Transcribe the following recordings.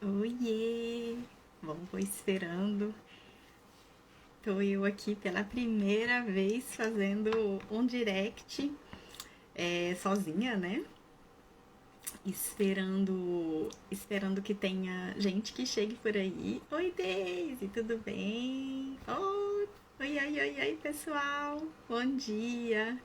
Oiê! Bom, vou esperando. Tô eu aqui pela primeira vez fazendo um direct sozinha, né? Esperando que tenha gente que chegue por aí. Oi, Daisy, tudo bem? Oh, oi, pessoal. Bom dia.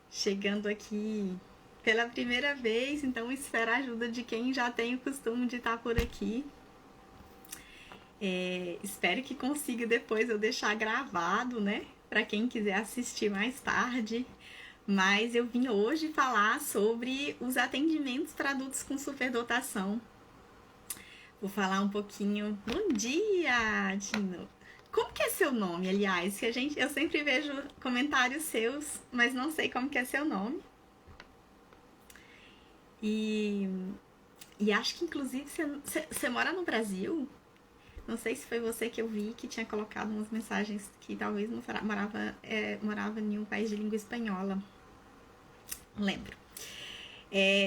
Chegando aqui pela primeira vez, então espero a ajuda de quem já tem o costume de estar por aqui. Espero que consiga depois eu deixar gravado, né? Para quem quiser assistir mais tarde. Mas eu vim hoje falar sobre os atendimentos para adultos com superdotação. Vou falar um pouquinho. Bom dia, Dino. Como que é seu nome, aliás? Que eu sempre vejo comentários seus, mas não sei como que é seu nome. E, e acho que inclusive você mora no Brasil? Não sei se foi você que eu vi que tinha colocado umas mensagens que talvez não morava em um país de língua espanhola. Não lembro.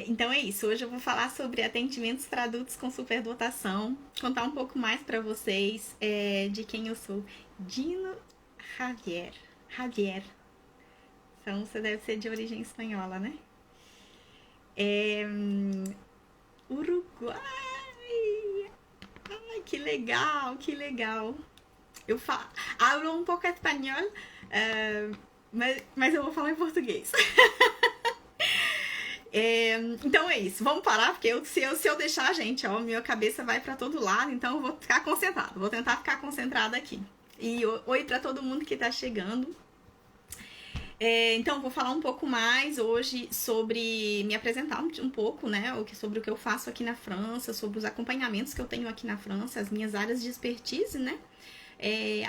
Então é isso. Hoje eu vou falar sobre atendimentos para adultos com superdotação. Contar um pouco mais para vocês de quem eu sou. Dino Javier. Javier. Então você deve ser de origem espanhola, né? Uruguai. Ai, que legal, que legal. Eu hablo um pouco espanhol, mas eu vou falar em português. Então é isso, vamos parar, porque se eu deixar, gente, ó, minha cabeça vai pra todo lado, então eu vou ficar concentrada, vou tentar ficar concentrada aqui. E oi pra todo mundo que tá chegando. Então eu vou falar um pouco mais hoje sobre me apresentar um pouco, né, sobre o que eu faço aqui na França, sobre os acompanhamentos que eu tenho aqui na França, as minhas áreas de expertise, né,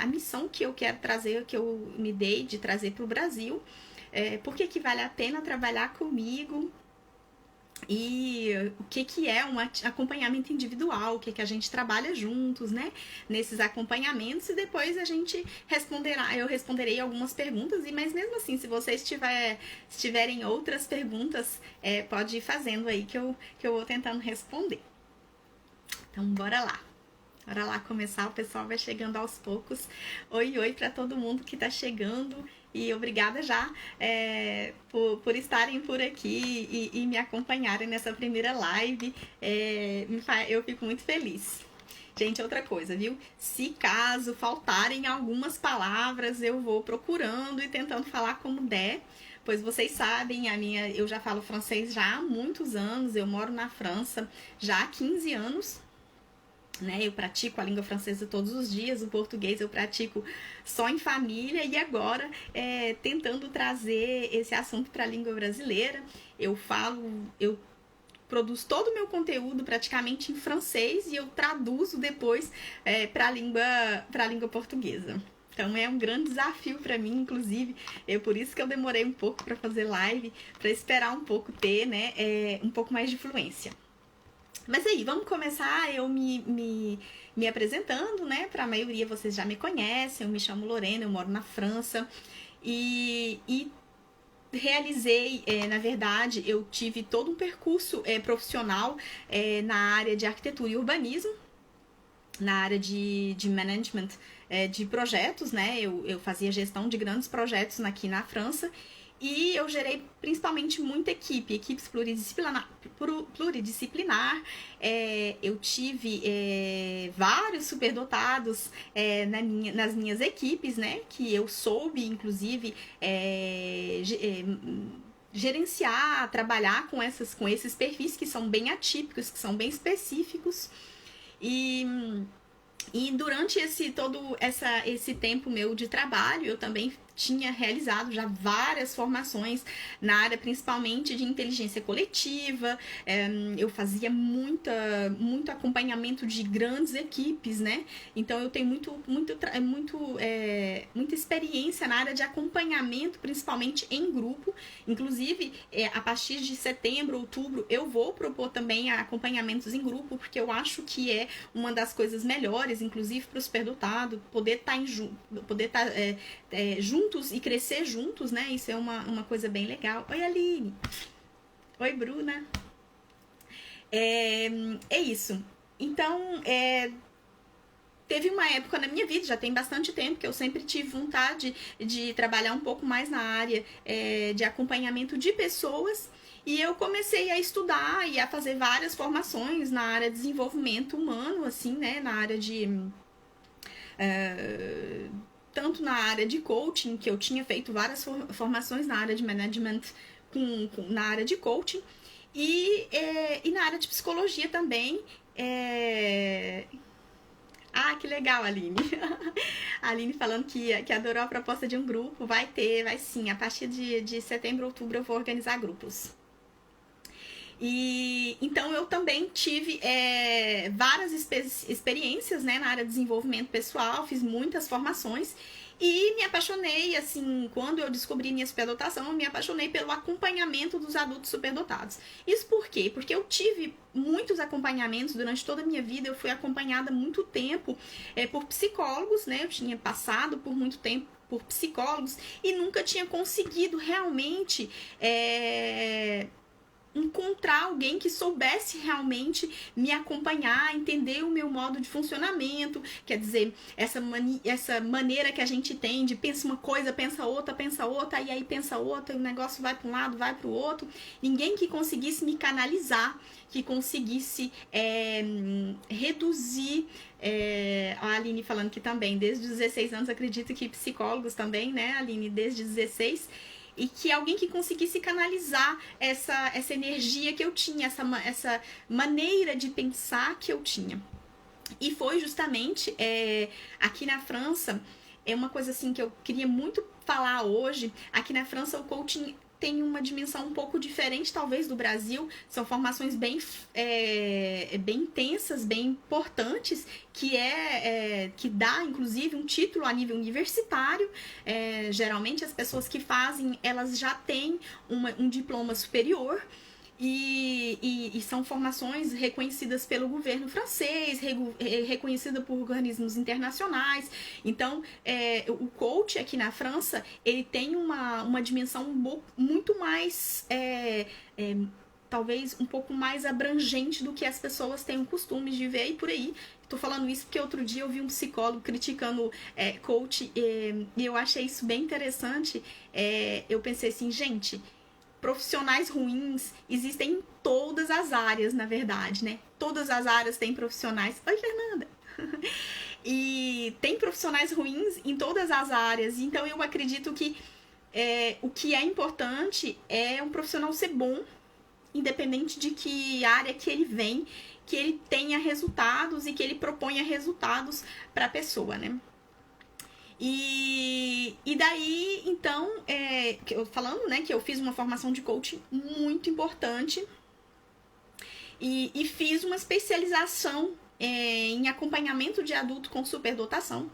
a missão que eu quero trazer, que eu me dei de trazer para o Brasil, por que vale a pena trabalhar comigo e o que é um acompanhamento individual, o que a gente trabalha juntos, né, nesses acompanhamentos, e depois eu responderei algumas perguntas, mas mesmo assim, se vocês tiverem outras perguntas, pode ir fazendo aí que eu vou tentando responder. Então, bora lá. Bora lá começar, o pessoal vai chegando aos poucos. Oi para todo mundo que tá chegando. E obrigada já por estarem por aqui e me acompanharem nessa primeira live. Eu fico muito feliz. Gente, outra coisa, viu? Se caso faltarem algumas palavras, eu vou procurando e tentando falar como der. Pois vocês sabem, eu já falo francês já há muitos anos. Eu moro na França já há 15 anos. Né, eu pratico a língua francesa todos os dias, o português eu pratico só em família, e agora tentando trazer esse assunto para a língua brasileira. Eu produzo todo o meu conteúdo praticamente em francês e eu traduzo depois para a língua portuguesa. Então é um grande desafio para mim, inclusive, por isso que eu demorei um pouco para fazer live, para esperar um pouco ter, né, um pouco mais de fluência. Mas aí, vamos começar eu me apresentando, né? Para a maioria vocês já me conhecem, eu me chamo Lorena, eu moro na França e realizei, na verdade, eu tive todo um percurso profissional na área de arquitetura e urbanismo, na área de management de projetos, né? Eu fazia gestão de grandes projetos aqui na França. E eu gerei principalmente muita equipes pluridisciplinar. Eu tive vários superdotados nas minhas equipes, né? Que eu soube, inclusive, gerenciar, trabalhar com esses perfis que são bem atípicos, que são bem específicos. E durante esse tempo meu de trabalho, eu também tinha realizado já várias formações na área principalmente de inteligência coletiva. Eu fazia muito acompanhamento de grandes equipes, né? Então eu tenho muita experiência na área de acompanhamento, principalmente em grupo. Inclusive, a partir de setembro, outubro, eu vou propor também acompanhamentos em grupo, porque eu acho que é uma das coisas melhores, inclusive para o superdotado, poder estar juntos e crescer juntos, né? Isso é uma coisa bem legal. Oi, Aline. Oi, Bruna. É isso. Então, teve uma época na minha vida, já tem bastante tempo, que eu sempre tive vontade de trabalhar um pouco mais na área de acompanhamento de pessoas. E eu comecei a estudar e a fazer várias formações na área de desenvolvimento humano, assim, né? Na área de... tanto na área de coaching, que eu tinha feito várias formações na área de management, na área de coaching, e na área de psicologia também. Ah, que legal, Aline. A Aline falando que adorou a proposta de um grupo. Vai sim. A partir de setembro, outubro, eu vou organizar grupos. E então eu também tive várias experiências, né, na área de desenvolvimento pessoal, fiz muitas formações e me apaixonei, assim, quando eu descobri minha superdotação, eu me apaixonei pelo acompanhamento dos adultos superdotados. Isso por quê? Porque eu tive muitos acompanhamentos durante toda a minha vida, eu fui acompanhada há muito tempo por psicólogos, né, eu tinha passado por muito tempo por psicólogos e nunca tinha conseguido realmente encontrar alguém que soubesse realmente me acompanhar, entender o meu modo de funcionamento, quer dizer, essa maneira que a gente tem de pensa uma coisa, pensa outra, e aí pensa outra, e o negócio vai para um lado, vai para o outro. Ninguém que conseguisse me canalizar, que conseguisse reduzir. A Aline falando que também, desde os 16 anos, acredito que psicólogos também, né, Aline, desde 16, e que alguém que conseguisse canalizar essa energia que eu tinha, essa maneira de pensar que eu tinha. E foi justamente aqui na França, é uma coisa assim que eu queria muito falar hoje. Aqui na França o coaching tem uma dimensão um pouco diferente, talvez, do Brasil. São formações bem intensas, bem importantes, que dá, inclusive, um título a nível universitário. Geralmente, as pessoas que fazem, elas já têm um diploma superior. E são formações reconhecidas pelo governo francês, reconhecida por organismos internacionais. Então, o coach aqui na França, ele tem uma dimensão muito mais, talvez um pouco mais abrangente do que as pessoas têm o costume de ver e por aí. Tô falando isso porque outro dia eu vi um psicólogo criticando coach e eu achei isso bem interessante. Eu pensei assim, gente, profissionais ruins existem em todas as áreas, na verdade, né? Todas as áreas têm profissionais. Oi, Fernanda! E tem profissionais ruins em todas as áreas. Então, eu acredito que o que é importante é um profissional ser bom, independente de que área que ele vem, que ele tenha resultados e que ele proponha resultados para a pessoa, né? E daí, então, falando, né, que eu fiz uma formação de coaching muito importante e fiz uma especialização em acompanhamento de adulto com superdotação.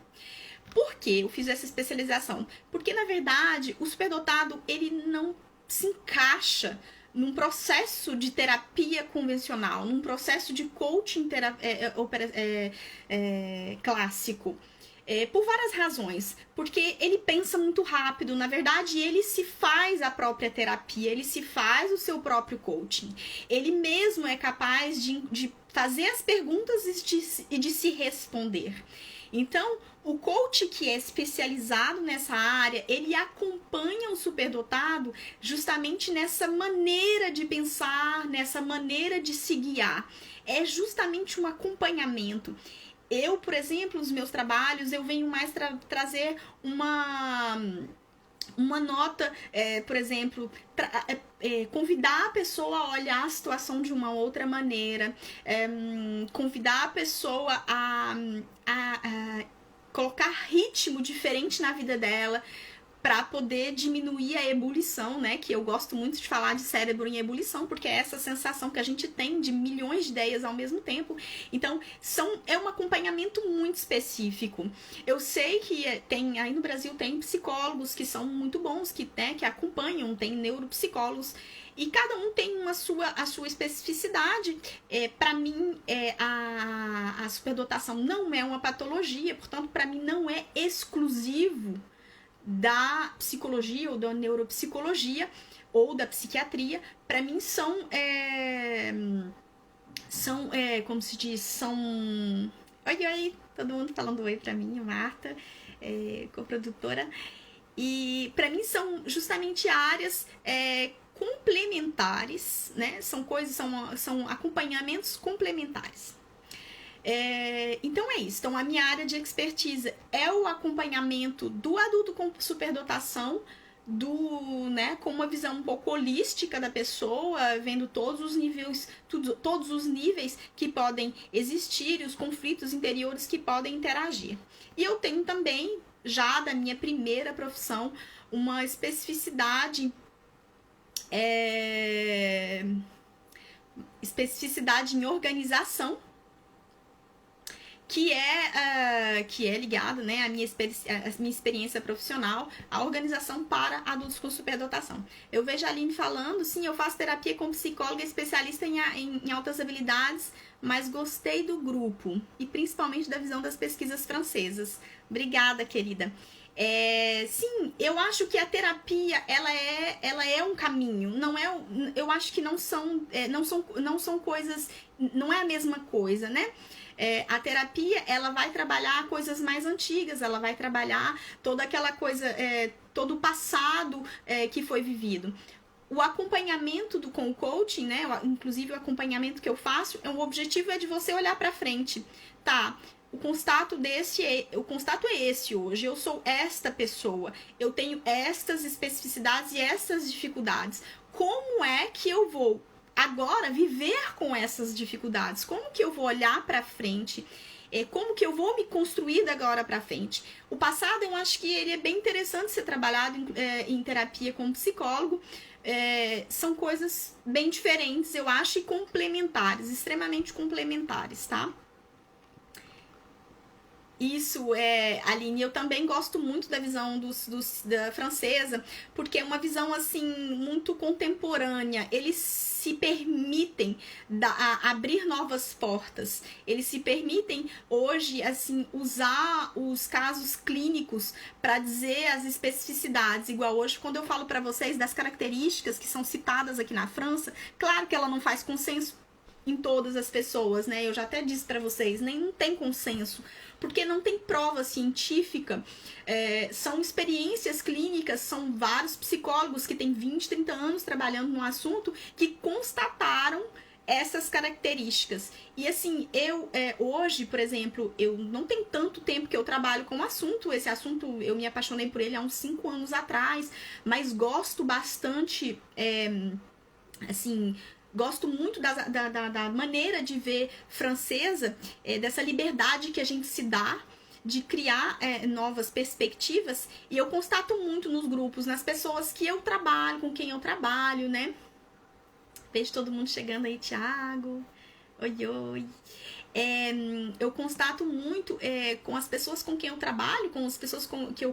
Por que eu fiz essa especialização? Porque, na verdade, o superdotado, ele não se encaixa num processo de terapia convencional, num processo de coaching clássico. Por várias razões, porque ele pensa muito rápido, na verdade ele se faz a própria terapia, ele se faz o seu próprio coaching, ele mesmo é capaz de fazer as perguntas e de se responder. Então, o coach que é especializado nessa área, ele acompanha o superdotado justamente nessa maneira de pensar, nessa maneira de se guiar. É justamente um acompanhamento. Eu, por exemplo, nos meus trabalhos, eu venho mais trazer uma nota, por exemplo, convidar a pessoa a olhar a situação de uma outra maneira, convidar a pessoa a colocar ritmo diferente na vida dela, para poder diminuir a ebulição, né? Que eu gosto muito de falar de cérebro em ebulição, porque é essa sensação que a gente tem de milhões de ideias ao mesmo tempo. Então, é um acompanhamento muito específico. Eu sei que aí no Brasil tem psicólogos que são muito bons, que acompanham, tem neuropsicólogos, e cada um tem a sua especificidade. Para mim, a superdotação não é uma patologia, portanto, para mim não é exclusivo da psicologia ou da neuropsicologia ou da psiquiatria. Para mim são são, como se diz, são... Oi, todo mundo falando oi pra mim, Marta, coprodutora. E para mim são justamente áreas complementares, né? São acompanhamentos complementares. Então é isso. Então a minha área de expertise é o acompanhamento do adulto com superdotação, com uma visão um pouco holística da pessoa, vendo todos os níveis que podem existir e os conflitos interiores que podem interagir. E eu tenho também, já da minha primeira profissão, uma especificidade em organização, que é ligado, né, à minha experiência profissional, a organização para adultos com superdotação. Eu vejo a Aline falando, sim, eu faço terapia como psicóloga especialista em altas habilidades, mas gostei do grupo e principalmente da visão das pesquisas francesas. Obrigada, querida. Sim, eu acho que a terapia ela é um caminho, eu acho que não são coisas, não é a mesma coisa, né? A terapia, ela vai trabalhar coisas mais antigas, ela vai trabalhar toda aquela coisa, todo o passado que foi vivido. O acompanhamento com o coaching, né? Inclusive o acompanhamento que eu faço, o objetivo é de você olhar para frente, tá? O constato é esse hoje, eu sou esta pessoa, eu tenho estas especificidades e estas dificuldades. Como é que eu vou agora viver com essas dificuldades? Como que eu vou olhar para frente? Como que eu vou me construir da agora para frente? O passado, eu acho que ele é bem interessante ser trabalhado em terapia como psicólogo. São coisas bem diferentes, eu acho, e complementares, extremamente complementares, tá? Isso, Aline, eu também gosto muito da visão da francesa, porque é uma visão, assim, muito contemporânea. Eles se permitem abrir novas portas. Eles se permitem, hoje, assim, usar os casos clínicos para dizer as especificidades. Igual hoje, quando eu falo para vocês das características que são citadas aqui na França, claro que ela não faz consenso em todas as pessoas, né? Eu já até disse para vocês, não tem consenso, porque não tem prova científica, são experiências clínicas, são vários psicólogos que têm 20, 30 anos trabalhando no assunto que constataram essas características. E assim, hoje, por exemplo, eu não tenho tanto tempo que eu trabalho com o assunto. Esse assunto, eu me apaixonei por ele há uns 5 anos atrás, mas gosto bastante, gosto muito da maneira de ver francesa, dessa liberdade que a gente se dá de criar novas perspectivas. E eu constato muito nos grupos, nas pessoas que eu trabalho, com quem eu trabalho, né? Vejo todo mundo chegando aí, Thiago. Oi. Eu constato muito com as pessoas com quem eu trabalho, com as pessoas que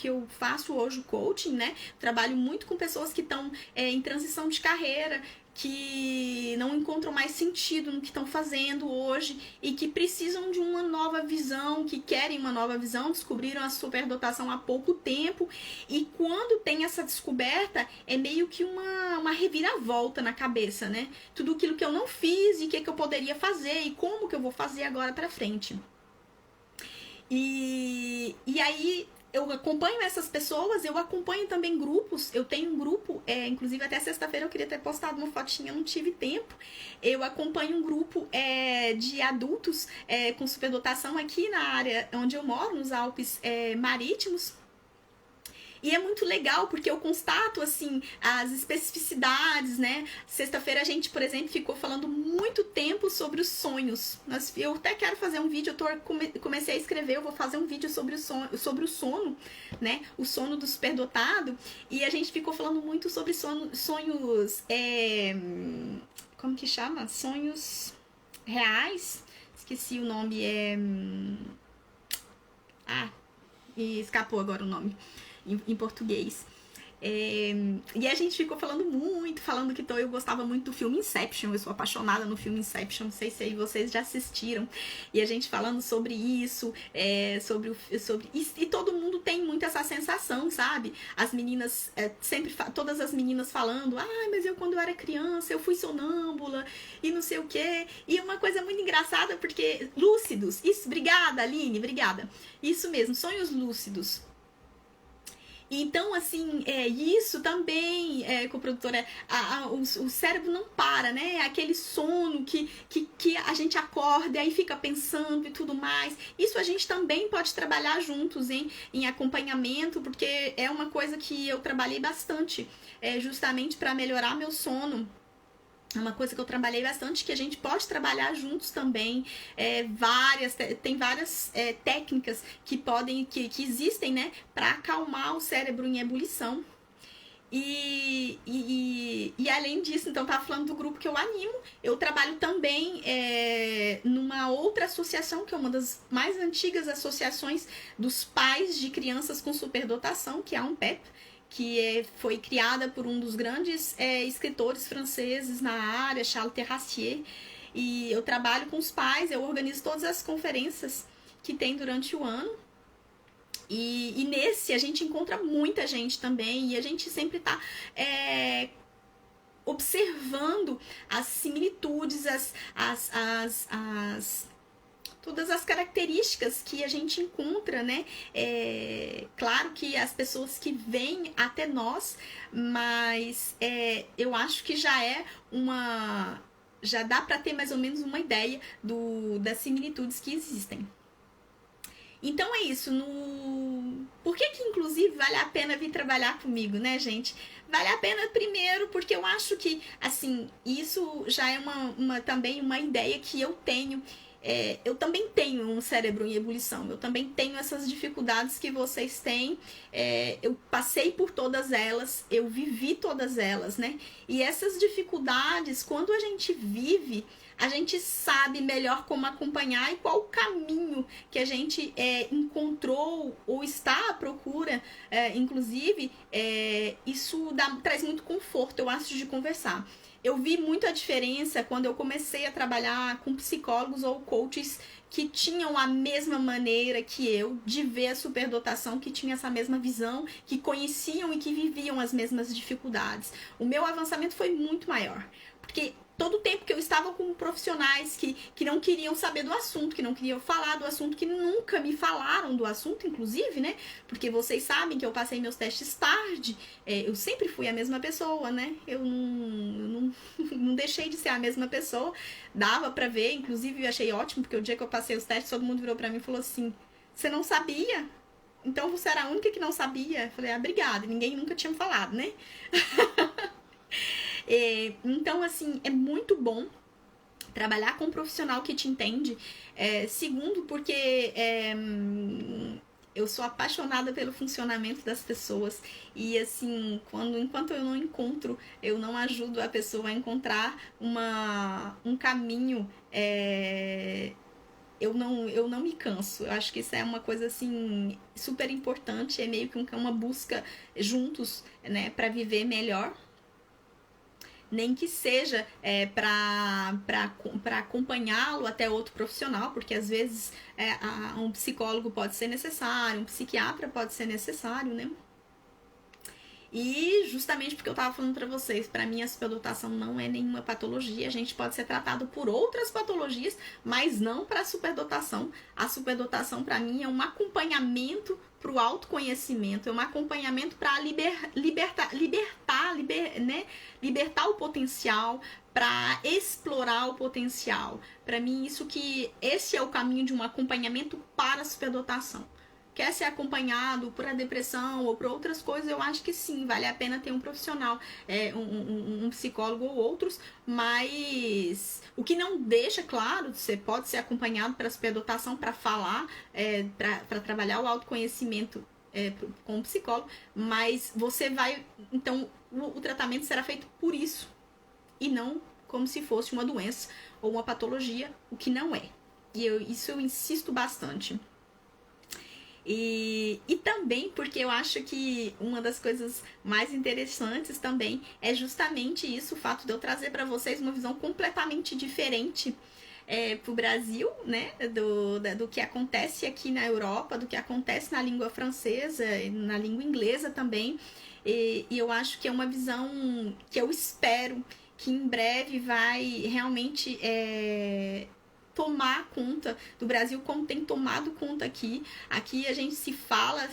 eu faço hoje o coaching, né? Trabalho muito com pessoas que estão em transição de carreira, que não encontram mais sentido no que estão fazendo hoje e que precisam de uma nova visão, que querem uma nova visão, descobriram a superdotação há pouco tempo, e quando tem essa descoberta, é meio que uma reviravolta na cabeça, né? Tudo aquilo que eu não fiz e o que eu poderia fazer e como que eu vou fazer agora pra frente. E aí eu acompanho essas pessoas, eu acompanho também grupos. Eu tenho um grupo, inclusive até sexta-feira eu queria ter postado uma fotinha, não tive tempo. Eu acompanho um grupo de adultos com superdotação aqui na área onde eu moro, nos Alpes Marítimos. E é muito legal porque eu constato, assim, as especificidades, né? Sexta-feira a gente, por exemplo, ficou falando muito tempo sobre os sonhos. Eu até quero fazer um vídeo, comecei a escrever, eu vou fazer um vídeo sobre o sono, né? O sono do superdotado. E a gente ficou falando muito sobre sonhos, como que chama? Sonhos reais. Esqueci o nome, e escapou agora o nome em português. E a gente ficou falando muito, falando que eu gostava muito do filme Inception, eu sou apaixonada no filme Inception, não sei se aí vocês já assistiram, e a gente falando sobre isso, e todo mundo tem muito essa sensação, sabe? As meninas, todas as meninas falando, mas eu quando eu era criança, eu fui sonâmbula, e não sei o quê, e uma coisa muito engraçada, porque lúcidos, isso, obrigada Aline, obrigada, isso mesmo, sonhos lúcidos. Então, assim, isso também, coprodutora, o cérebro não para, né? Aquele sono que a gente acorda e aí fica pensando e tudo mais. Isso a gente também pode trabalhar juntos em acompanhamento, porque é uma coisa que eu trabalhei bastante, justamente para melhorar meu sono. É uma coisa que eu trabalhei bastante, que a gente pode trabalhar juntos também. Tem várias técnicas que existem, né, para acalmar o cérebro em ebulição. E além disso, então, tá falando do grupo que eu animo. Eu trabalho também numa outra associação, que é uma das mais antigas associações dos pais de crianças com superdotação, que é a ANPEP, que foi criada por um dos grandes escritores franceses na área, Charles Terracier. E eu trabalho com os pais, eu organizo todas as conferências que tem durante o ano. E nesse a gente encontra muita gente também, e a gente sempre está observando as similitudes, todas as características que a gente encontra, né? Claro que as pessoas que vêm até nós, mas eu acho que já dá para ter mais ou menos uma ideia das similitudes que existem. Então é isso. Por que inclusive vale a pena vir trabalhar comigo, né, gente? Vale a pena primeiro porque eu acho que, assim, isso já é também uma ideia que eu tenho. Eu também tenho um cérebro em ebulição, eu também tenho essas dificuldades que vocês têm, eu passei por todas elas, eu vivi todas elas, né? E essas dificuldades, quando a gente vive, a gente sabe melhor como acompanhar e qual o caminho que a gente encontrou ou está à procura, inclusive, isso traz muito conforto, eu acho, de conversar. Eu vi muito a diferença quando eu comecei a trabalhar com psicólogos ou coaches que tinham a mesma maneira que eu de ver a superdotação, que tinham essa mesma visão, que conheciam e que viviam as mesmas dificuldades. O meu avançamento foi muito maior, porque todo o tempo que eu estava com profissionais que não queriam saber do assunto, que não queriam falar do assunto, que nunca me falaram do assunto, inclusive, né? Porque vocês sabem que eu passei meus testes tarde, eu sempre fui a mesma pessoa, né? Eu não deixei de ser a mesma pessoa, dava pra ver, inclusive eu achei ótimo, porque o dia que eu passei os testes, todo mundo virou pra mim e falou assim, você não sabia? Então você era a única que não sabia? Eu falei, obrigada, ninguém nunca tinha me falado, né? Então, assim, é muito bom trabalhar com um profissional que te entende. Segundo, porque eu sou apaixonada pelo funcionamento das pessoas. E, assim, enquanto eu não encontro, eu não ajudo a pessoa a encontrar um caminho, eu não me canso. Eu acho que isso é uma coisa, assim, super importante. É meio que uma busca juntos, né, para viver melhor. Nem que seja para acompanhá-lo até outro profissional, porque às vezes um psicólogo pode ser necessário, um psiquiatra pode ser necessário, né? E justamente porque eu tava falando para vocês, para mim a superdotação não é nenhuma patologia, a gente pode ser tratado por outras patologias, mas não para libertação. A superdotação para mim é um acompanhamento para o autoconhecimento, é um acompanhamento para libertar o potencial, para explorar o potencial. Para mim, esse é o caminho de um acompanhamento para a superdotação. Quer ser acompanhado por a depressão ou por outras coisas, eu acho que sim, vale a pena ter um profissional, um psicólogo ou outros, mas o que não deixa, claro, você pode ser acompanhado para a superdotação, para falar, para trabalhar o autoconhecimento com o psicólogo, mas você vai, então o tratamento será feito por isso, e não como se fosse uma doença ou uma patologia, o que não é. E isso eu insisto bastante. E também porque eu acho que uma das coisas mais interessantes também é justamente isso, o fato de eu trazer para vocês uma visão completamente diferente para o Brasil, né, do que acontece aqui na Europa, do que acontece na língua francesa, na língua inglesa também. E eu acho que é uma visão que eu espero que em breve vai realmente tomar conta do Brasil, como tem tomado conta aqui. Aqui a gente se fala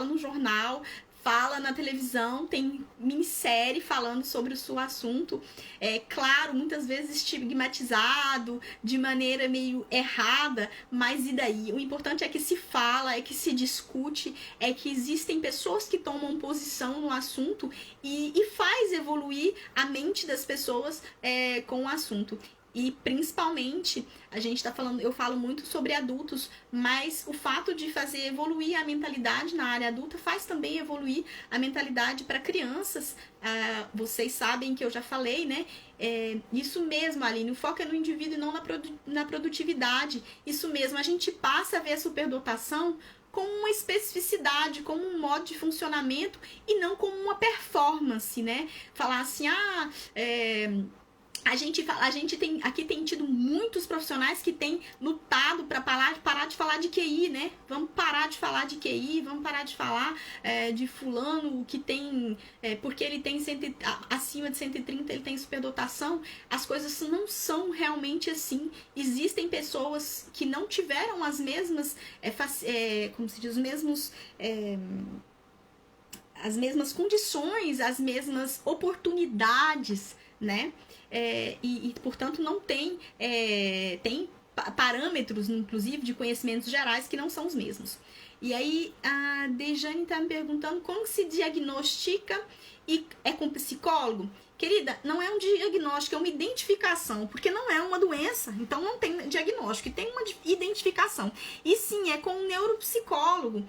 no jornal, fala na televisão, tem minissérie falando sobre o seu assunto. É claro, muitas vezes estigmatizado, de maneira meio errada, mas e daí? O importante é que se fala, é que se discute, é que existem pessoas que tomam posição no assunto e faz evoluir a mente das pessoas com o assunto. E principalmente, a gente tá falando, eu falo muito sobre adultos, mas o fato de fazer evoluir a mentalidade na área adulta faz também evoluir a mentalidade para crianças. Vocês sabem que eu já falei, né? Isso mesmo, Aline, o foco é no indivíduo e não na produtividade. Isso mesmo, a gente passa a ver a superdotação como uma especificidade, como um modo de funcionamento e não como uma performance, né? Falar assim, a gente tem tido muitos profissionais que têm lutado para parar de falar de QI, né? Vamos parar de falar de QI, vamos parar de falar de fulano que tem... porque ele tem acima de 130, ele tem superdotação. As coisas não são realmente assim. Existem pessoas que não tiveram as mesmas... como se diz? Os mesmos... as mesmas condições, as mesmas oportunidades, né? Portanto, não tem parâmetros, inclusive, de conhecimentos gerais que não são os mesmos. E aí, a Dejane está me perguntando como se diagnostica e é com psicólogo? Querida, não é um diagnóstico, é uma identificação, porque não é uma doença, então não tem diagnóstico, tem uma identificação. E sim, é com um neuropsicólogo.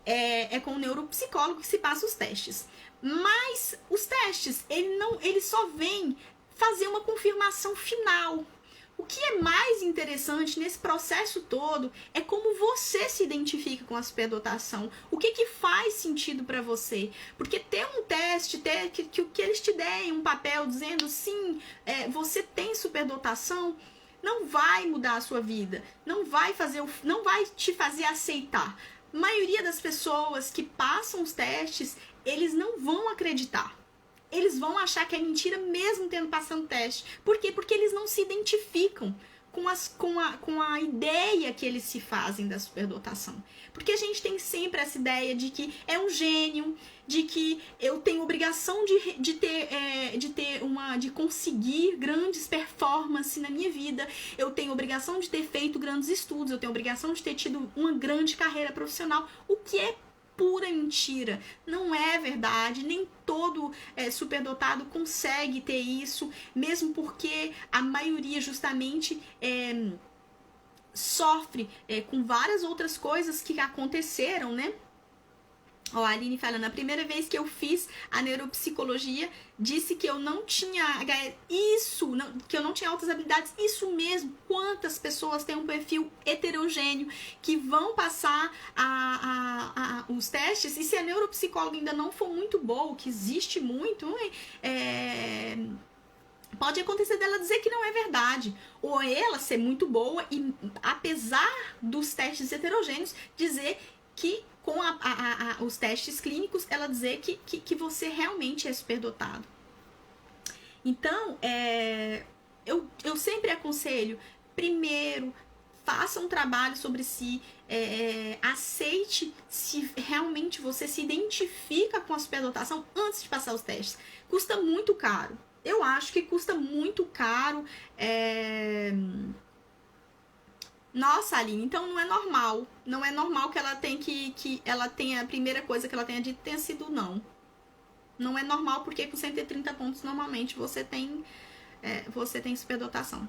É com o neuropsicólogo que se passa os testes. Mas os testes, ele só vem fazer uma confirmação final. O que é mais interessante nesse processo todo é como você se identifica com a superdotação. O que faz sentido para você? Porque ter um teste, que eles te deem um papel dizendo sim, você tem superdotação, não vai mudar a sua vida, não vai te fazer aceitar. A maioria das pessoas que passam os testes, eles não vão acreditar. Eles vão achar que é mentira mesmo tendo passado o teste. Por quê? Porque eles não se identificam com a ideia que eles se fazem da superdotação. Porque a gente tem sempre essa ideia de que é um gênio, de que eu tenho obrigação de conseguir grandes performances na minha vida, eu tenho obrigação de ter feito grandes estudos, eu tenho obrigação de ter tido uma grande carreira profissional, o que é pura mentira. Não é verdade, nem todo superdotado consegue ter isso, mesmo porque a maioria justamente sofre com várias outras coisas que aconteceram, né? Ó, a Aline falando, a primeira vez que eu fiz a neuropsicologia, disse que eu não tinha que eu não tinha altas habilidades. Isso mesmo, quantas pessoas têm um perfil heterogêneo que vão passar os testes, e se a neuropsicóloga ainda não for muito boa, que existe muito, pode acontecer dela dizer que não é verdade, ou ela ser muito boa e, apesar dos testes heterogêneos, dizer que com os testes clínicos, ela dizer que você realmente é superdotado. Então, eu sempre aconselho, primeiro, faça um trabalho sobre si, aceite se realmente você se identifica com a superdotação antes de passar os testes. Custa muito caro. Eu acho que custa muito caro. Nossa, Aline, então não é normal. Não é normal que ela tenha a primeira coisa que ela tenha dito tenha sido não. Não é normal porque com 130 pontos normalmente você tem superdotação.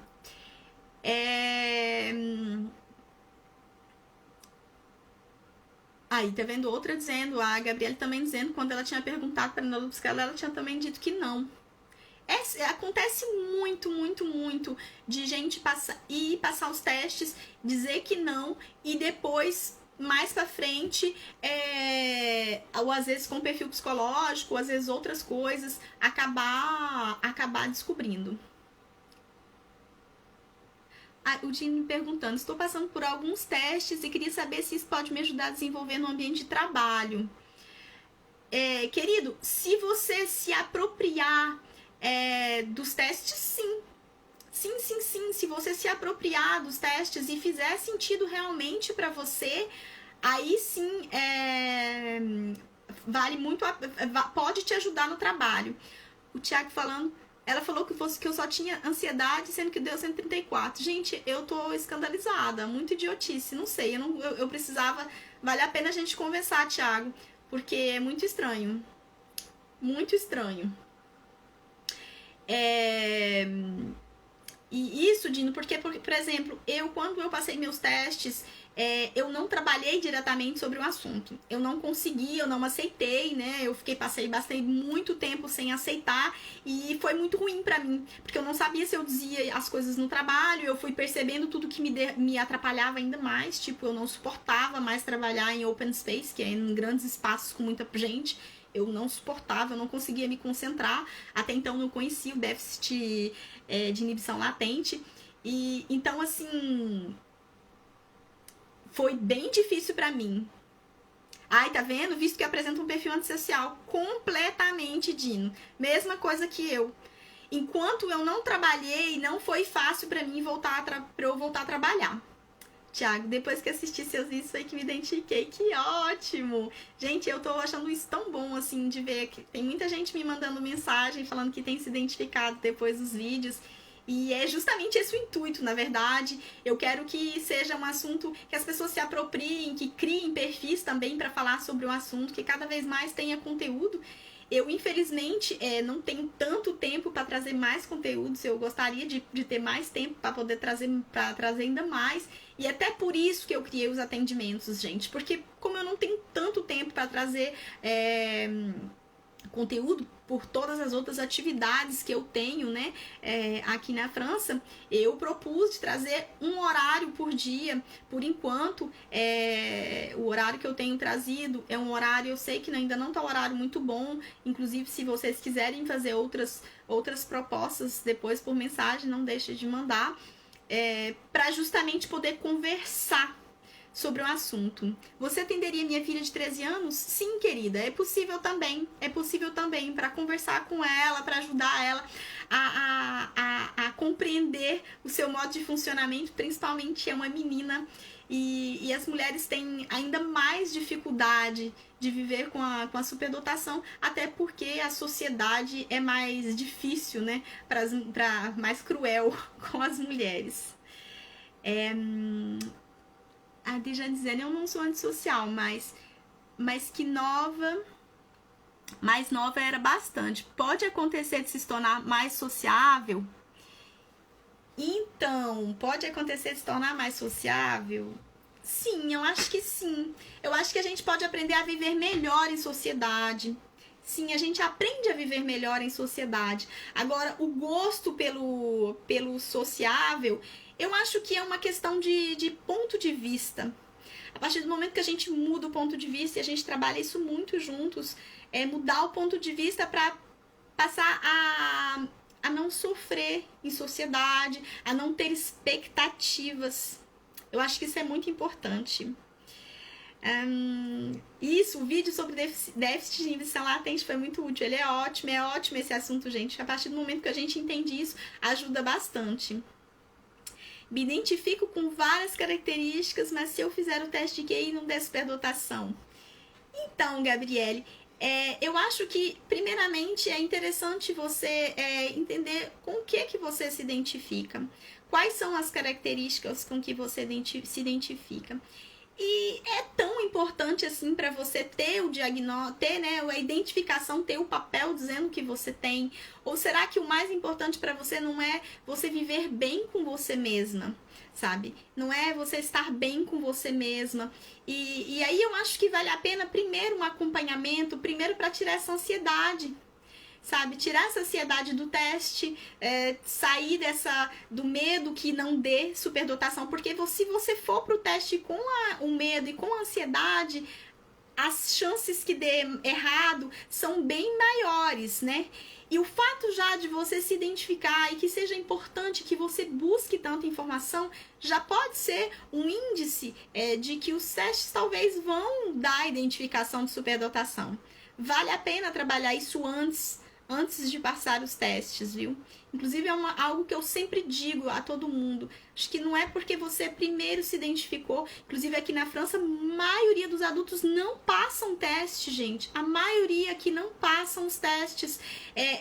Aí, tá vendo outra dizendo, a Gabriela também dizendo, quando ela tinha perguntado para a neuropsicóloga, ela tinha também dito que não. Acontece muito, muito, muito de gente passar os testes, dizer que não e depois mais pra frente, ou às vezes com perfil psicológico, ou às vezes outras coisas, acabar descobrindo. O Dino me perguntando, estou passando por alguns testes e queria saber se isso pode me ajudar a desenvolver no ambiente de trabalho. Querido, se você se apropriar dos testes, sim. Sim. Se você se apropriar dos testes e fizer sentido realmente para você, aí sim vale muito, pode te ajudar no trabalho. O Thiago falando, ela falou que eu só tinha ansiedade, sendo que deu 134. Gente, eu tô escandalizada, muito idiotice, não sei, eu precisava, vale a pena a gente conversar, Thiago, porque é muito estranho. Muito estranho. E isso, Dino, porque, por exemplo, quando eu passei meus testes, eu não trabalhei diretamente sobre o assunto. Eu não consegui, eu não aceitei, né? Eu passei muito tempo sem aceitar e foi muito ruim pra mim, porque eu não sabia se eu dizia as coisas no trabalho, eu fui percebendo tudo que me atrapalhava ainda mais, tipo, eu não suportava mais trabalhar em open space, que é em grandes espaços com muita gente. Eu não suportava, eu não conseguia me concentrar. Até então não conhecia o déficit de inibição latente. E então, assim, foi bem difícil pra mim. Ai, tá vendo? Visto que apresenta um perfil antissocial. Completamente, Dino. Mesma coisa que eu. Enquanto eu não trabalhei, não foi fácil pra mim pra eu voltar a trabalhar. Tiago, depois que assisti seus vídeos foi que me identifiquei. Que ótimo! Gente, eu tô achando isso tão bom, assim, de ver que tem muita gente me mandando mensagem falando que tem se identificado depois dos vídeos. E é justamente esse o intuito, na verdade. Eu quero que seja um assunto que as pessoas se apropriem, que criem perfis também para falar sobre o assunto, que cada vez mais tenha conteúdo. Eu, infelizmente, não tenho tanto tempo para trazer mais conteúdos. Eu gostaria de ter mais tempo para poder trazer ainda mais. E até por isso que eu criei os atendimentos, gente. Porque como eu não tenho tanto tempo para trazer conteúdo por todas as outras atividades que eu tenho, né, aqui na França, eu propus de trazer um horário por dia. Por enquanto, o horário que eu tenho trazido é um horário, eu sei que ainda não está um horário muito bom, inclusive se vocês quiserem fazer outras propostas depois por mensagem, não deixe de mandar, para justamente poder conversar sobre o assunto. Você atenderia minha filha de 13 anos? Sim, querida, é possível também. É possível também, para conversar com ela, para ajudar ela a compreender o seu modo de funcionamento, principalmente é uma menina. E as mulheres têm ainda mais dificuldade de viver com a superdotação, até porque a sociedade é mais difícil, né? Mais cruel com as mulheres. A Dejane dizendo, eu não sou antissocial, mas que mais nova era bastante. Pode acontecer de se tornar mais sociável? Então, pode acontecer de se tornar mais sociável? Sim, eu acho que sim. Eu acho que a gente pode aprender a viver melhor em sociedade. Sim, a gente aprende a viver melhor em sociedade. Agora, o gosto pelo sociável, eu acho que é uma questão de ponto de vista. A partir do momento que a gente muda o ponto de vista, e a gente trabalha isso muito juntos, mudar o ponto de vista para passar a não sofrer em sociedade, a não ter expectativas. Eu acho que isso é muito importante. Isso, o vídeo sobre déficit de inibição latente foi muito útil. Ele é ótimo esse assunto, gente. A partir do momento que a gente entende isso, ajuda bastante. Me identifico com várias características, mas se eu fizer o teste de QI não der superdotação. Então, Gabriele, eu acho que, primeiramente, é interessante você entender com o que você se identifica. Quais são as características com que você se identifica. E é tão importante assim para você ter o diagnóstico, ter, né, a identificação, ter o papel dizendo que você tem? Ou será que o mais importante para você não é você viver bem com você mesma, sabe? Não é você estar bem com você mesma. E aí eu acho que vale a pena primeiro um acompanhamento, primeiro para tirar essa ansiedade. sabe? Tirar essa ansiedade do teste, sair do medo que não dê superdotação, porque se você for pro teste com o medo e com a ansiedade, as chances que dê errado são bem maiores, né? E o fato já de você se identificar e que seja importante que você busque tanta informação, já pode ser um índice de que os testes talvez vão dar a identificação de superdotação. Vale a pena trabalhar isso antes de passar os testes, viu? Inclusive, é algo que eu sempre digo a todo mundo. Acho que não é porque você primeiro se identificou. Inclusive, aqui na França, a maioria dos adultos não passam teste, gente. A maioria aqui não passam os testes.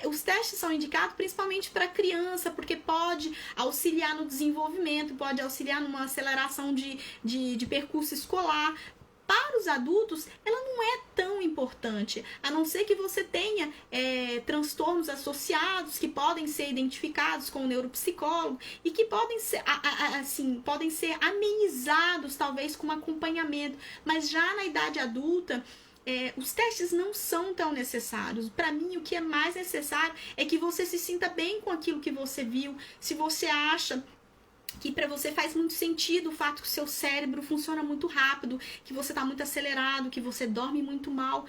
Os testes são indicados principalmente para criança, porque pode auxiliar no desenvolvimento, pode auxiliar numa aceleração de percurso escolar. Para os adultos, ela não é tão importante, a não ser que você tenha transtornos associados que podem ser identificados com o neuropsicólogo e que podem ser amenizados, talvez, com acompanhamento. Mas já na idade adulta, os testes não são tão necessários. Para mim, o que é mais necessário é que você se sinta bem com aquilo que você viu. Se você acha que para você faz muito sentido o fato que o seu cérebro funciona muito rápido, que você está muito acelerado, que você dorme muito mal,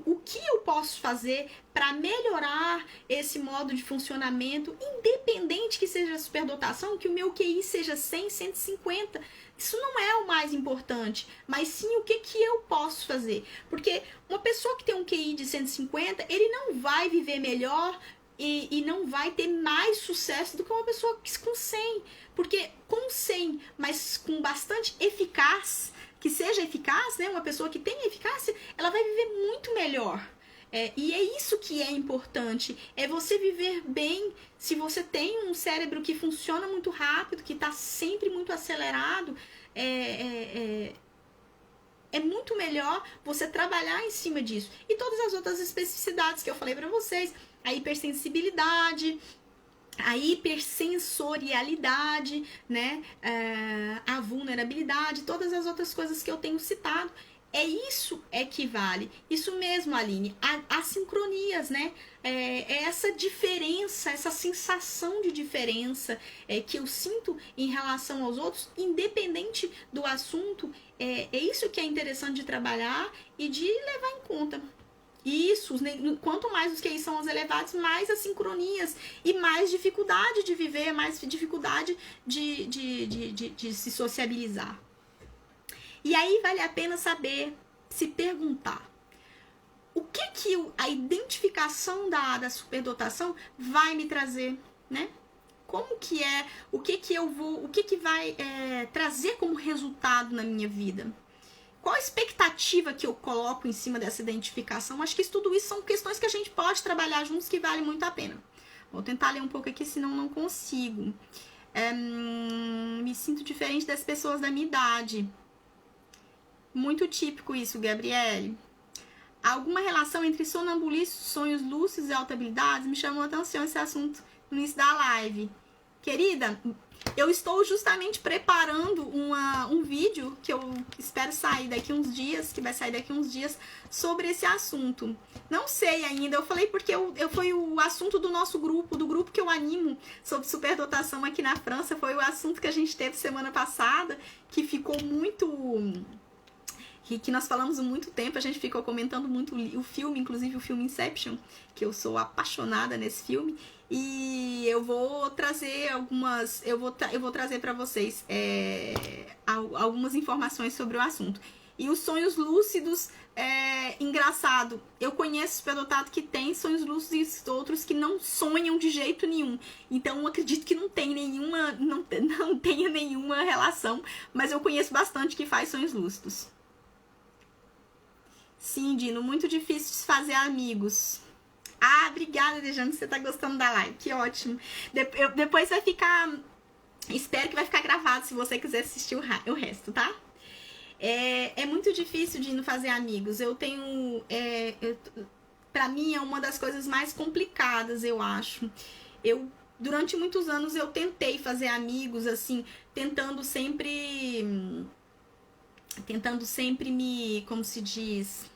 o que eu posso fazer para melhorar esse modo de funcionamento, independente que seja superdotação, que o meu QI seja 100, 150, isso não é o mais importante, mas sim o que eu posso fazer, porque uma pessoa que tem um QI de 150, ele não vai viver melhor e não vai ter mais sucesso do que uma pessoa com 100, porque com 100, mas com bastante eficaz, que seja eficaz, né? Uma pessoa que tenha eficácia, ela vai viver muito melhor. E é isso que é importante, é você viver bem. Se você tem um cérebro que funciona muito rápido, que está sempre muito acelerado, é muito melhor você trabalhar em cima disso. E todas as outras especificidades que eu falei para vocês, a hipersensibilidade, a hipersensorialidade, né? A vulnerabilidade, todas as outras coisas que eu tenho citado. Isso que vale. Isso mesmo, Aline. As sincronias, né? Essa diferença, essa sensação de diferença que eu sinto em relação aos outros, independente do assunto, é isso que é interessante de trabalhar e de levar em conta. Isso, quanto mais os QIs são os elevados, mais as sincronias e mais dificuldade de viver, mais dificuldade de se sociabilizar. E aí vale a pena saber, se perguntar, o que a identificação da superdotação vai me trazer, né? Como que o que vai trazer como resultado na minha vida? Qual a expectativa que eu coloco em cima dessa identificação? Acho que tudo isso são questões que a gente pode trabalhar juntos, que vale muito a pena. Vou tentar ler um pouco aqui, senão não consigo. Me sinto diferente das pessoas da minha idade. Muito típico isso, Gabriele. Alguma relação entre sonambulismo, sonhos lúcidos e autohabilidades? Me chamou a atenção esse assunto no início da live. Querida, eu estou justamente preparando um vídeo que eu espero sair daqui uns dias, sobre esse assunto. Não sei ainda, eu falei porque foi o assunto do nosso grupo, do grupo que eu animo sobre superdotação aqui na França, foi o assunto que a gente teve semana passada, que ficou muito... que nós falamos há muito tempo, a gente ficou comentando muito o filme, inclusive o filme Inception, que eu sou apaixonada nesse filme, e eu vou trazer eu vou trazer para vocês algumas informações sobre o assunto. E os sonhos lúcidos, engraçado, eu conheço superdotado que tem sonhos lúcidos e outros que não sonham de jeito nenhum. Então, eu acredito que não tenha nenhuma relação, mas eu conheço bastante que faz sonhos lúcidos. Sim, Dino, muito difícil de fazer amigos. Obrigada, Dejane, que você tá gostando da live, que ótimo. Depois vai ficar, espero que vai ficar gravado se você quiser assistir o resto, tá? É muito difícil, Dino, fazer amigos. Eu tenho, pra mim é uma das coisas mais complicadas, eu acho. Durante muitos anos eu tentei fazer amigos, assim, tentando sempre me, como se diz,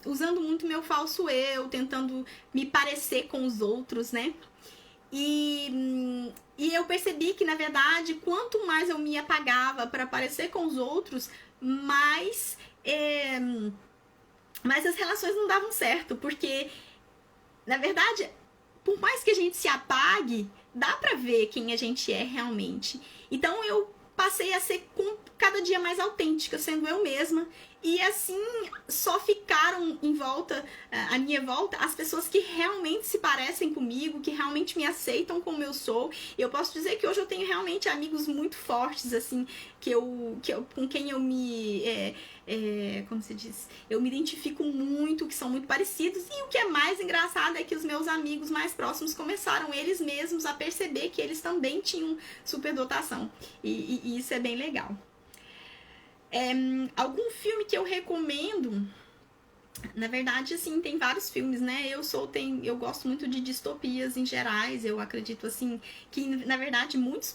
usando muito meu falso eu, tentando me parecer com os outros, né? E eu percebi que, na verdade, quanto mais eu me apagava para parecer com os outros, mais as relações não davam certo, porque, na verdade, por mais que a gente se apague, dá pra ver quem a gente é realmente. Então eu passei a ser cada dia mais autêntica, sendo eu mesma. E assim, só ficaram em volta, à minha volta, as pessoas que realmente se parecem comigo, que realmente me aceitam como eu sou. E eu posso dizer que hoje eu tenho realmente amigos muito fortes, assim, com quem eu me... como se diz? Eu me identifico muito, que são muito parecidos. E o que é mais engraçado é que os meus amigos mais próximos começaram eles mesmos a perceber que eles também tinham superdotação. E isso é bem legal. Algum filme que eu recomendo, na verdade, assim, tem vários filmes, né? Eu gosto muito de distopias em gerais. Eu acredito, assim, que, na verdade, muitos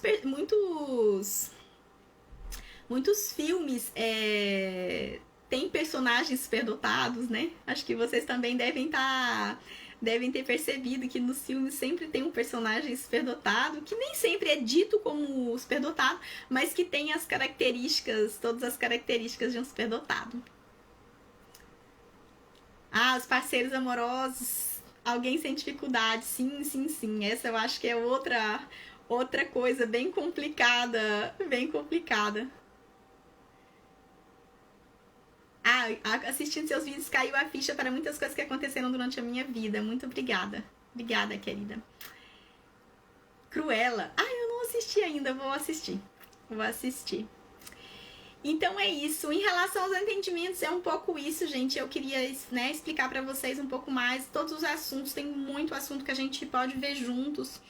filmes têm personagens superdotados, né? Acho que vocês também devem ter percebido que nos filmes sempre tem um personagem superdotado, que nem sempre é dito como superdotado, mas que tem todas as características de um superdotado. Os parceiros amorosos, alguém sem dificuldade, sim, sim, sim. Essa eu acho que é outra coisa bem complicada, Assistindo seus vídeos caiu a ficha para muitas coisas que aconteceram durante a minha vida. Muito obrigada. Obrigada, querida. Cruella. Eu não assisti ainda, vou assistir. Então é isso. Em relação aos entendimentos, é um pouco isso, gente. Eu queria, né, explicar para vocês um pouco mais. Todos os assuntos, tem muito assunto que a gente pode ver juntos.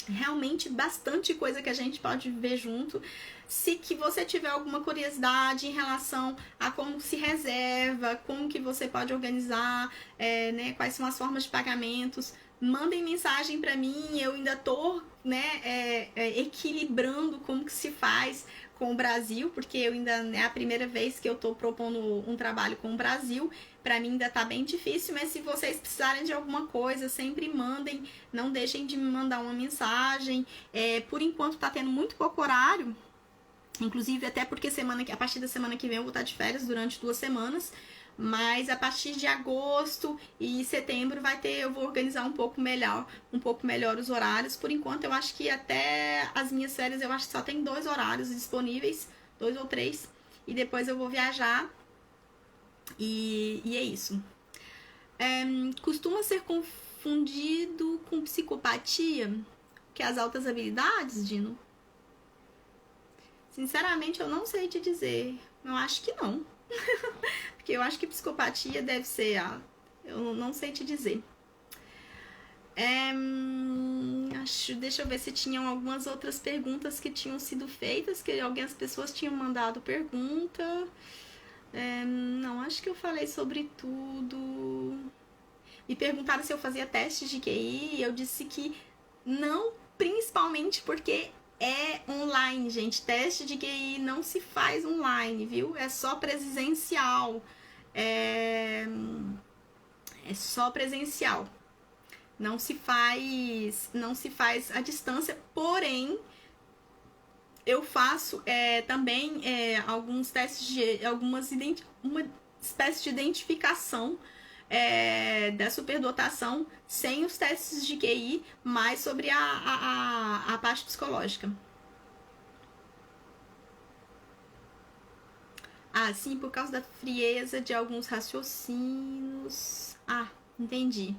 Realmente bastante coisa que a gente pode ver junto. Se que você tiver alguma curiosidade em relação a como se reserva, como que você pode organizar, né, quais são as formas de pagamentos, mandem mensagem para mim. Eu ainda tô, né, equilibrando como que se faz com o Brasil, porque eu ainda é a primeira vez que eu tô propondo um trabalho com o Brasil. Pra mim ainda tá bem difícil, mas se vocês precisarem de alguma coisa, sempre mandem, não deixem de me mandar uma mensagem. Por enquanto tá tendo muito pouco horário, inclusive até porque a partir da semana que vem eu vou estar de férias durante 2 semanas, mas a partir de agosto e setembro eu vou organizar um pouco melhor os horários. Por enquanto eu acho que até as minhas férias eu acho que só tem 2 horários disponíveis, 2 ou 3, e depois eu vou viajar. E é isso. Costuma ser confundido com psicopatia, que é as altas habilidades, Dino? Sinceramente, eu não sei te dizer. Eu acho que não. Porque eu acho que psicopatia deve ser eu não sei te dizer. Deixa eu ver se tinham algumas outras perguntas que tinham sido feitas, que algumas pessoas tinham mandado pergunta. Não, acho que eu falei sobre tudo. Me perguntaram se eu fazia testes de QI. Eu disse que não, principalmente porque é online, gente. Teste de QI não se faz online, viu? É só presencial. É só presencial. Não se faz à distância, porém eu faço também alguns testes uma espécie de identificação da superdotação sem os testes de QI, mas sobre a parte psicológica. Sim, por causa da frieza de alguns raciocínios. Entendi.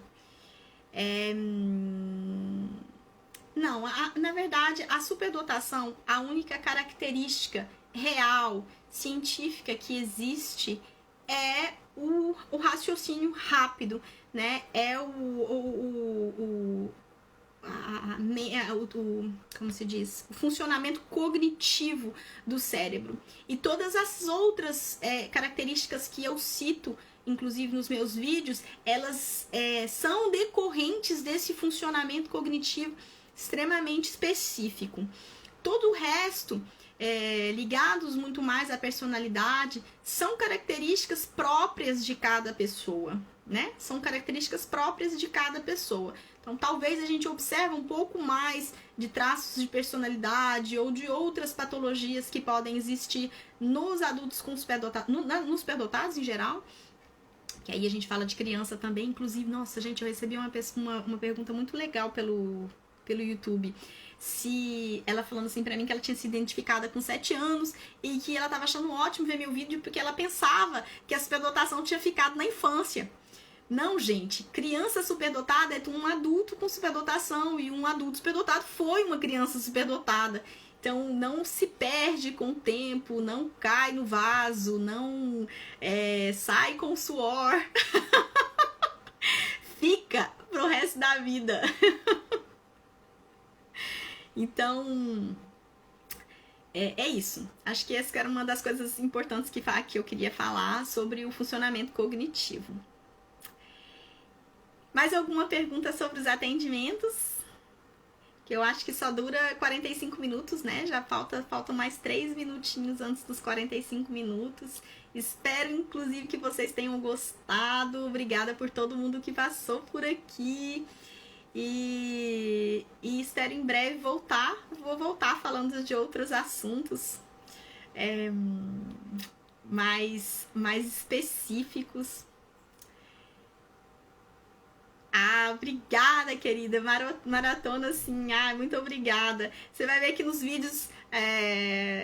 Não, na verdade, a superdotação, a única característica real, científica que existe é o raciocínio rápido, né? É como se diz? O funcionamento cognitivo do cérebro. E todas as outras características que eu cito, inclusive nos meus vídeos, elas são decorrentes desse funcionamento cognitivo extremamente específico. Todo o resto ligados muito mais à personalidade, são características próprias de cada pessoa, né? São características próprias de cada pessoa. Então, talvez a gente observe um pouco mais de traços de personalidade ou de outras patologias que podem existir nos adultos com superdotados, nos superdotados em geral, que aí a gente fala de criança também. Inclusive, nossa, gente, eu recebi uma pergunta muito legal pelo YouTube. Se ela falando assim pra mim que ela tinha se identificado com 7 anos e que ela tava achando ótimo ver meu vídeo porque ela pensava que a superdotação tinha ficado na infância. Não, gente, criança superdotada é um adulto com superdotação e um adulto superdotado foi uma criança superdotada. Então, não se perde com o tempo, não cai no vaso, não sai com suor. Fica pro resto da vida. Então, é isso. Acho que essa era uma das coisas importantes que eu queria falar sobre o funcionamento cognitivo. Mais alguma pergunta sobre os atendimentos? Que eu acho que só dura 45 minutos, né? Já faltam mais 3 minutinhos antes dos 45 minutos. Espero, inclusive, que vocês tenham gostado. Obrigada por todo mundo que passou por aqui. E espero em breve voltar. Vou voltar falando de outros assuntos mais específicos. Obrigada, querida. Maratona, assim, muito obrigada. Você vai ver que nos vídeos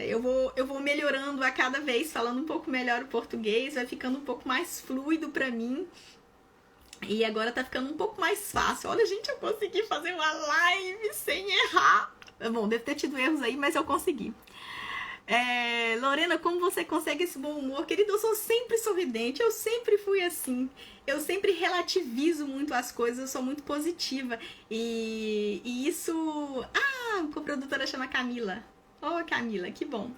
eu vou melhorando a cada vez, falando um pouco melhor o português, vai ficando um pouco mais fluido pra mim. E agora tá ficando um pouco mais fácil. Olha, gente, eu consegui fazer uma live sem errar. Bom, deve ter tido erros aí, mas eu consegui. Lorena, como você consegue esse bom humor? Querida, eu sou sempre sorridente, eu sempre fui assim. Eu sempre relativizo muito as coisas, eu sou muito positiva. E isso... a coprodutora chama Camila. Oh, Camila, que bom.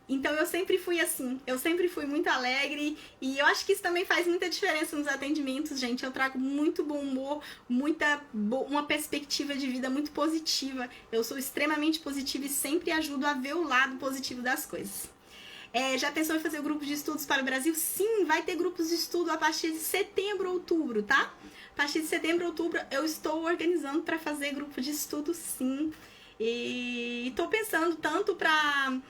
Então eu sempre fui assim, eu sempre fui muito alegre e eu acho que isso também faz muita diferença nos atendimentos, gente. Eu trago muito bom humor, uma perspectiva de vida muito positiva. Eu sou extremamente positiva e sempre ajudo a ver o lado positivo das coisas. Já pensou em fazer grupo de estudos para o Brasil? Sim, vai ter grupos de estudo a partir de setembro, outubro, tá? A partir de setembro, outubro eu estou organizando para fazer grupo de estudo, sim. E estou pensando tanto para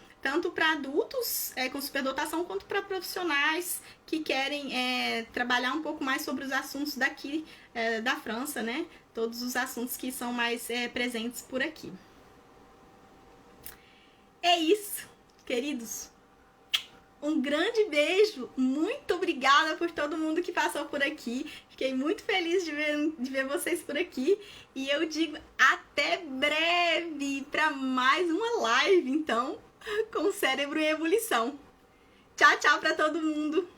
adultos com superdotação, quanto para profissionais que querem trabalhar um pouco mais sobre os assuntos daqui da França, né? Todos os assuntos que são mais presentes por aqui. É isso, queridos. Um grande beijo, muito obrigada por todo mundo que passou por aqui. Fiquei muito feliz de ver vocês por aqui. E eu digo até breve para mais uma live, então, com o Cérebro em Ebulição. Tchau, tchau para todo mundo!